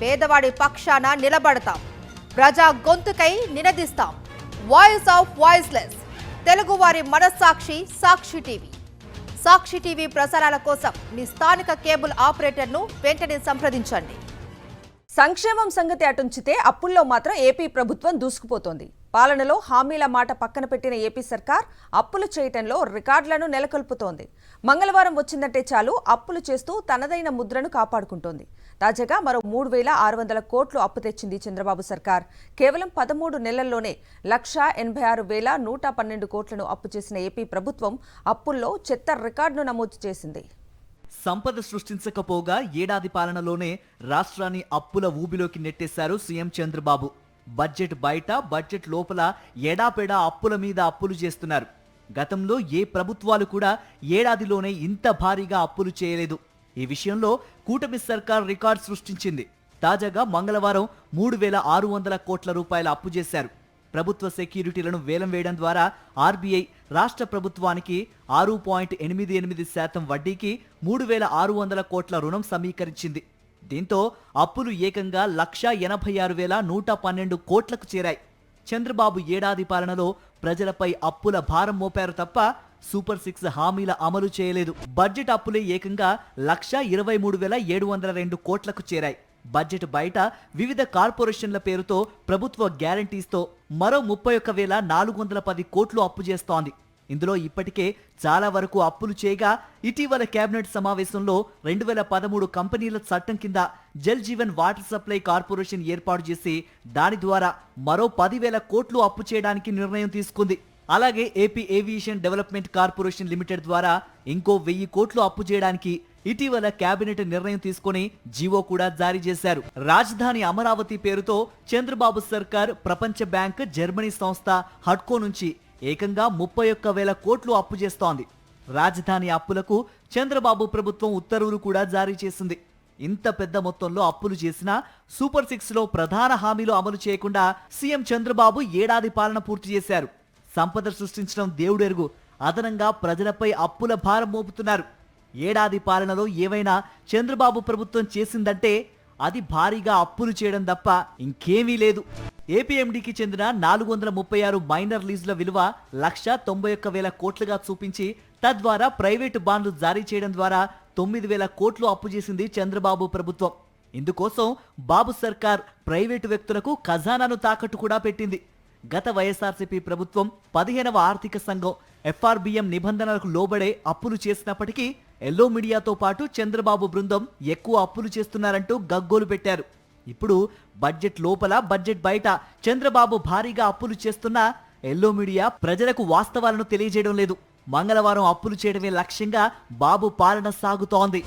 పేదవాడి పక్షాన నిలబడతాం, ప్రజా గొంతుకై నినదిస్తాం. వాయిస్ ఆఫ్ వాయిస్లెస్, తెలుగువారి మనస్సాక్షి సాక్షి టీవీ. సాక్షి టీవీ ప్రసారాల కోసం మీ స్థానిక కేబుల్ ఆపరేటర్ను వెంటనే సంప్రదించండి. సంక్షేమం సంగతి అటుంచితే అప్పుల్లో మాత్రం ఏపీ ప్రభుత్వం దూసుకుపోతోంది. పాలనలో హామీల మాట పక్కన పెట్టిన ఏపీ సర్కార్ అప్పులు చేయటంలో రికార్డులను నెలకొల్పుతోంది. మంగళవారం వచ్చిందంటే చాలు అప్పులు చేస్తూ తనదైన ముద్రను కాపాడుకుంటోంది. తాజాగా మరో 3,600 కోట్లు అప్పు తెచ్చింది చంద్రబాబు సర్కార్. కేవలం 13 నెలల్లోనే 1,86,112 కోట్లను అప్పు చేసిన ఏపీ ప్రభుత్వం అప్పుల్లో చెత్త రికార్డును నమోదు చేసింది. సంపద సృష్టించకపోగా ఏడాది పాలనలోనే రాష్ట్రాన్ని అప్పుల ఊబిలోకి నెట్టేశారు సీఎం చంద్రబాబు. బడ్జెట్ బయట, బడ్జెట్ లోపల ఎడాపెడా అప్పుల మీద అప్పులు చేస్తున్నారు. గతంలో ఏ ప్రభుత్వాలు కూడా ఏడాదిలోనే ఇంత భారీగా అప్పులు చేయలేదు. ఈ విషయంలో కూటమి సర్కార్ రికార్డు సృష్టించింది. తాజాగా మంగళవారం 3,600 కోట్ల రూపాయల అప్పు చేశారు. ప్రభుత్వ సెక్యూరిటీలను వేలం వేయడం ద్వారా ఆర్బీఐ రాష్ట్ర ప్రభుత్వానికి 6.88% వడ్డీకి 3,600 కోట్ల రుణం సమీకరించింది. దీంతో అప్పులు ఏకంగా 1,86,112 కోట్లకు చేరాయి. చంద్రబాబు ఏడాది పాలనలో ప్రజలపై అప్పుల భారం మోపారు తప్ప సూపర్ 6 హామీల అమలు చేయలేదు. బడ్జెట్ అప్పులే ఏకంగా 1,23,702 కోట్లకు చేరాయి. బడ్జెట్ బయట వివిధ కార్పొరేషన్ల పేరుతో ప్రభుత్వ గ్యారంటీస్తో మరో 31,410 కోట్లు అప్పు చేస్తోంది. ఇందులో ఇప్పటికే చాలా వరకు అప్పులు చేయగా ఇటీవల కేబినెట్ సమావేశంలో 2013 కంపెనీల చట్టం కింద Jal Jeevan water supply corporation ఏర్పాటు చేసి దాని ద్వారా మరో 10,000 కోట్లు అప్పు చేయడానికి నిర్ణయం తీసుకుంది. అలాగే AP aviation development corporation limited ద్వారా ఇంకో 1,000 కోట్లు అప్పు చేయడానికి ఇటీవల కేబినెట్ నిర్ణయం తీసుకుని జీవో కూడా జారీ చేశారు. రాజధాని అమరావతి పేరుతో చంద్రబాబు సర్కార్ ప్రపంచ బ్యాంక్, జర్మనీ సంస్థ హడ్కో నుంచి ఏకంగా 31,000 కోట్లు అప్పు చేస్తోంది. రాజధాని అప్పులకు చంద్రబాబు ప్రభుత్వం ఉత్తర్వులు కూడా జారీ చేసింది. ఇంత పెద్ద మొత్తంలో అప్పులు చేసినా సూపర్ 6లో ప్రధాన హామీలు అమలు చేయకుండా సీఎం చంద్రబాబు ఏడాది పాలన పూర్తి చేశారు. సంపద సృష్టించడం దేవుడెరుగు, అదనంగా ప్రజలపై అప్పుల భారం మోపుతున్నారు. ఏడాది పాలనలో ఏవైనా చంద్రబాబు ప్రభుత్వం చేసిందంటే అది భారీగా అప్పులు చేయడం తప్ప ఇంకేమీ లేదు. ఏపీఎండీకి చెందిన 436 మైనర్ లీజుల విలువ 1,91,000 కోట్లుగా చూపించి తద్వారా ప్రైవేటు బాండ్లు జారీ చేయడం ద్వారా 9,000 కోట్లు అప్పు చేసింది చంద్రబాబు ప్రభుత్వం. ఇందుకోసం బాబు సర్కార్ ప్రైవేటు వ్యక్తులకు ఖజానాను తాకట్టు కూడా పెట్టింది. గత వైఎస్ఆర్సీపీ ప్రభుత్వం 15వ ఆర్థిక సంఘం ఎఫ్ఆర్బిఎం నిబంధనలకు లోబడే అప్పులు చేసినప్పటికీ ఎల్లో మీడియాతో పాటు చంద్రబాబు బృందం ఎక్కువ అప్పులు చేస్తున్నారంటూ గగ్గోలు పెట్టారు. ఇప్పుడు బడ్జెట్ లోపల, బడ్జెట్ బయట చంద్రబాబు భారీగా అప్పులు చేస్తున్నా ఎల్లో మీడియా ప్రజలకు వాస్తవాలను తెలియజేయడం లేదు. మంగళవారం అప్పులు చేయడమే లక్ష్యంగా బాబు పాలన సాగుతోంది.